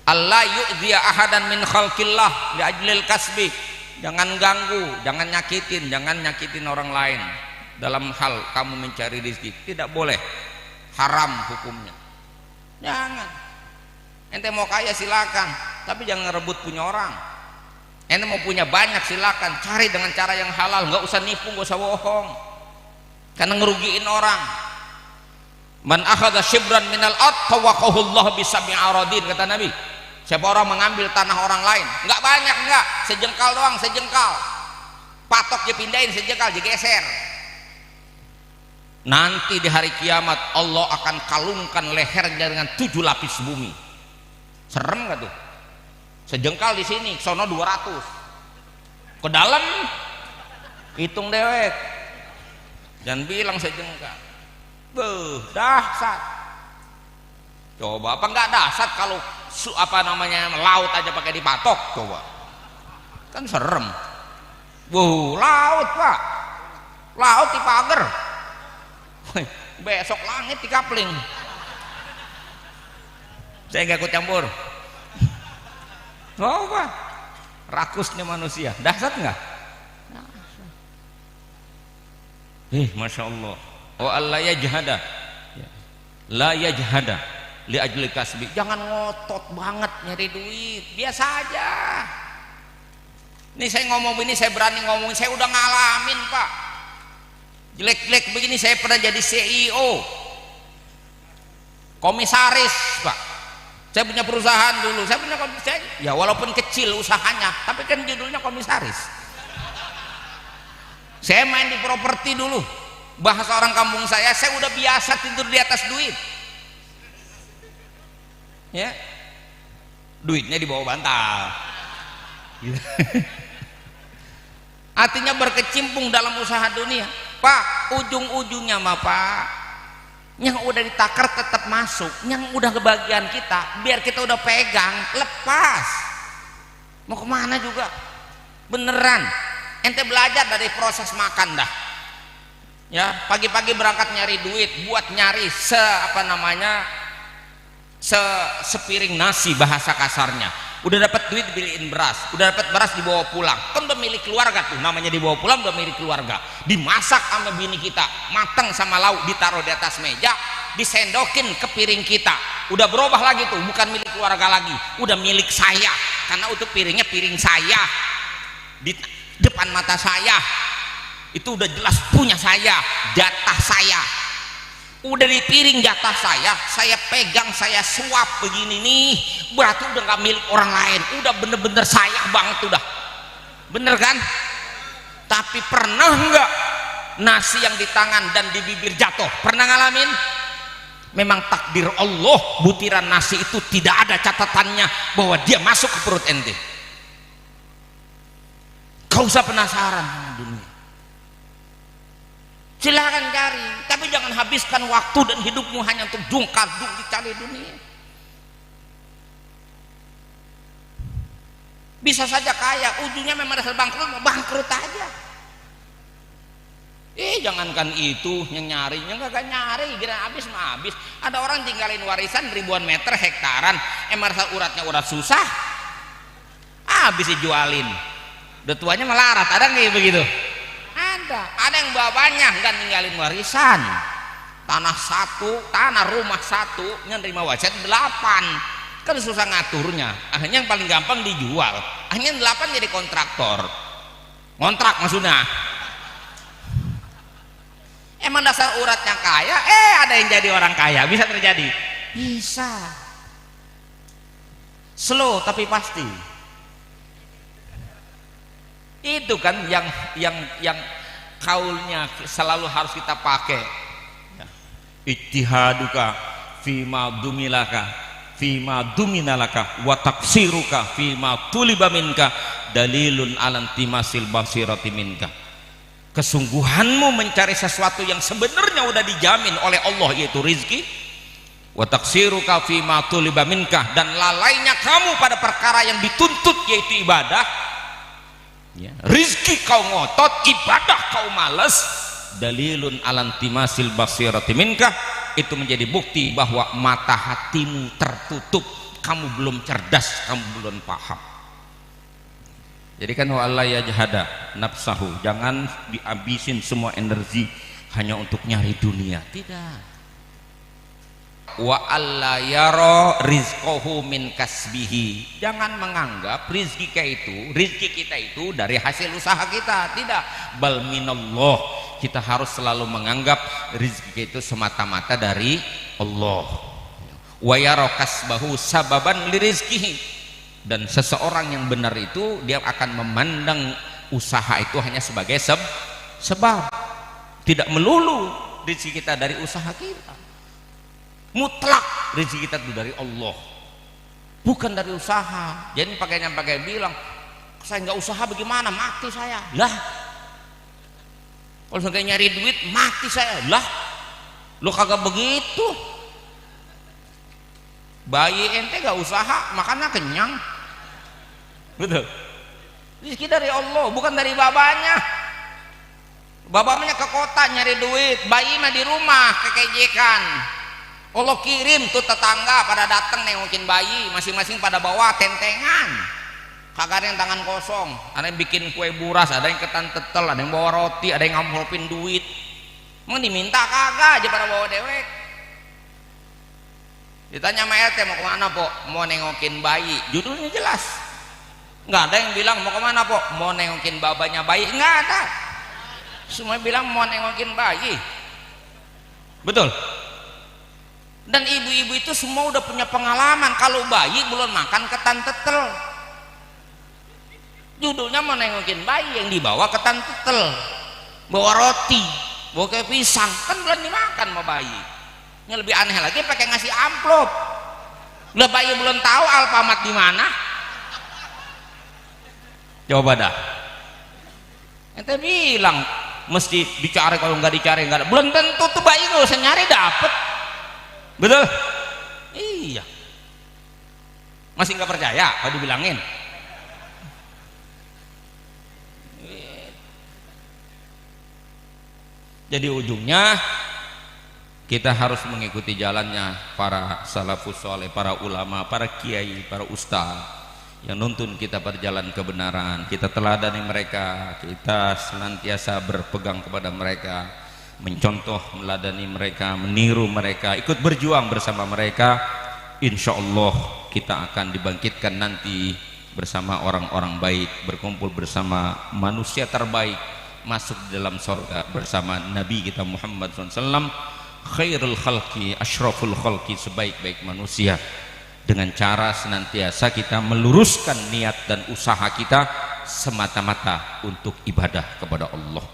Allah yu'dhiya ahadan min khalqillah li ajlil kasbi. Jangan ganggu, jangan nyakitin orang lain dalam hal kamu mencari rezeki. Tidak boleh, haram hukumnya. Jangan. Ente mau kaya silakan, tapi jangan rebut punya orang. Ente mau punya banyak silakan, cari dengan cara yang halal, nggak usah nipu, nggak usah bohong, karena ngerugiin orang. Man akhadha shibran minal ard fawaqahu Allah bisab'i aradin, kata Nabi. Siapa orang mengambil tanah orang lain, nggak banyak, nggak sejengkal doang, sejengkal, patok dipindahin, sejengkal digeser. Nanti di hari kiamat Allah akan kalungkan lehernya dengan 7 lapis bumi. Serem nggak tuh? Sejengkal di sini, sono 200, ke dalam hitung dewek, jangan bilang sejengkal. Dahsyat. Coba apa nggak dahsyat kalau laut aja pakai dipatok, coba kan serem. Laut pak, laut di pagar, besok langit di kapling. Saya nggak ikut campur. Coba rakusnya manusia, dahsyat nggak? Masya Allah. Oh Allah yajhada, la yajhada li ajli kasbi. Jangan ngotot banget nyari duit, biasa aja. Ini saya ngomong ini, saya berani ngomong, saya udah ngalamin pak. Jelek-jelek begini saya pernah jadi CEO, komisaris pak. Saya punya perusahaan dulu, saya punya komisaris. Ya walaupun kecil usahanya, tapi kan judulnya komisaris. Saya main di properti dulu, bahasa orang kampung saya udah biasa tidur di atas duit. Ya, duitnya di bawah bantal. Artinya berkecimpung dalam usaha dunia, pak. Ujung-ujungnya mah pak, yang udah ditakar tetap masuk, yang udah kebagian kita, biar kita udah pegang, lepas. Mau kemana juga, beneran. Ente belajar dari proses makan dah. Ya, pagi-pagi berangkat nyari duit, buat nyari sepiring nasi, bahasa kasarnya. Udah dapat duit dibeliin beras, udah dapat beras dibawa pulang, kan udah milik keluarga tuh, namanya dibawa pulang udah milik keluarga. Dimasak sama bini kita, matang sama lauk, ditaruh di atas meja, disendokin ke piring kita. Udah berubah lagi tuh, bukan milik keluarga lagi, udah milik saya, karena itu piringnya piring saya, di depan mata saya, itu udah jelas punya saya, jatah saya. Udah di piring jatah saya pegang, saya suap begini nih, berarti udah nggak milik orang lain, udah bener-bener saya banget udah, bener kan? Tapi pernah nggak nasi yang di tangan dan di bibir jatuh? Pernah ngalamin? Memang takdir Allah, butiran nasi itu tidak ada catatannya bahwa dia masuk ke perut ente. Kau usah penasaran sama dunia, silahkan cari, tapi jangan habiskan waktu dan hidupmu hanya untuk dung-kadung dicari dunia. Bisa saja kaya, ujungnya memang dasar bangkrut aja. Jangankan itu yang nyari, yang gak nyari, kira habis mah habis. Ada orang tinggalin warisan ribuan meter, hektaran, rasa uratnya urat susah, habis dijualin. Udah tuanya melarat, ada nggak begitu? Ada yang bawa banyak, nggak ninggalin warisan. Tanah rumah satu, nerima wasiat 8, kan susah ngaturnya. Akhirnya yang paling gampang dijual, akhirnya 8 jadi kontraktor, kontrak maksudnya. Emang dasar uratnya kaya, ada yang jadi orang kaya, bisa terjadi, bisa. Slow tapi pasti. Itu kan yang kaulnya selalu harus kita pakai. Ijtihaduka fima dumilaka fima duminalaka wa taqsiruka fima tuliba minka dalilun alantimasil basirati minka. Kesungguhanmu mencari sesuatu yang sebenarnya udah dijamin oleh Allah, yaitu rizki. Wa taqsiruka fima tuliba minka, dan lalainya kamu pada perkara yang dituntut, yaitu ibadah. Rizki kau ngotot, ibadah kau malas, dalilun alantimasil basirati minka, itu menjadi bukti bahwa mata hatimu tertutup kamu belum cerdas, kamu belum paham. Jadi kan wa alla yajhada nafsahu, jangan dihabisin semua energi hanya untuk nyari dunia, tidak. Wa alla yara rizqahu min kasbihi, jangan menganggap rizki kita itu dari hasil usaha kita, tidak. Bal minallah, kita harus selalu menganggap rizki itu semata-mata dari Allah. Wa yara kasbahu sababan lirizkihi, dan seseorang yang benar itu dia akan memandang usaha itu hanya sebagai sebab, tidak melulu rizki kita dari usaha kita. Mutlak rezeki kita itu dari Allah, bukan dari usaha. Jadi pakainya bilang, saya nggak usaha bagaimana, mati saya lah. Kalau saya nyari duit mati saya lah. Lo kagak begitu. Bayi ente nggak usaha makannya kenyang, betul. Rezeki dari Allah, bukan dari babanya. Babanya ke kota nyari duit, bayi mah di rumah kekejekan. Allah kirim tuh tetangga pada datang nengokin bayi, masing-masing pada bawa tentengan, kagak ada yang tangan kosong. Ada yang bikin kue buras, ada yang ketan tetel, ada yang bawa roti, ada yang ngamplopin duit. Emang diminta kagak aja pada bawa dewek. Ditanya sama RT mau kemana po? Mau nengokin bayi, judulnya jelas. Nggak ada yang bilang mau kemana po? Mau nengokin babanya bayi, nggak ada. Semua bilang mau nengokin bayi, betul. Dan ibu-ibu itu semua udah punya pengalaman, kalau bayi belum makan ketan tetel, judulnya mau nengokin bayi, yang dibawa ketan tetel, bawa roti, bawa kayak pisang, kan belum dimakan sama bayi. Yang lebih aneh lagi pakai ngasih amplop, lah bayi belum tahu Alfamart di mana. Coba dah, ente bilang mesti dicari, kalau nggak dicari nggak ada, belum tentu tuh bayi nggak usah nyari dapet. Betul? Iya. Masih nggak percaya kalau dibilangin? Jadi ujungnya kita harus mengikuti jalannya para salafus soleh, para ulama, para kiai, para ustaz yang nuntun kita berjalan kebenaran. Kita teladani mereka, kita senantiasa berpegang kepada mereka, mencontoh, meladani mereka, meniru mereka, ikut berjuang bersama mereka. Insya Allah kita akan dibangkitkan nanti bersama orang-orang baik, berkumpul bersama manusia terbaik, masuk di dalam surga bersama Nabi kita Muhammad SAW, khairul khalqi, ashraful khalqi, sebaik-baik manusia, dengan cara senantiasa kita meluruskan niat dan usaha kita semata-mata untuk ibadah kepada Allah.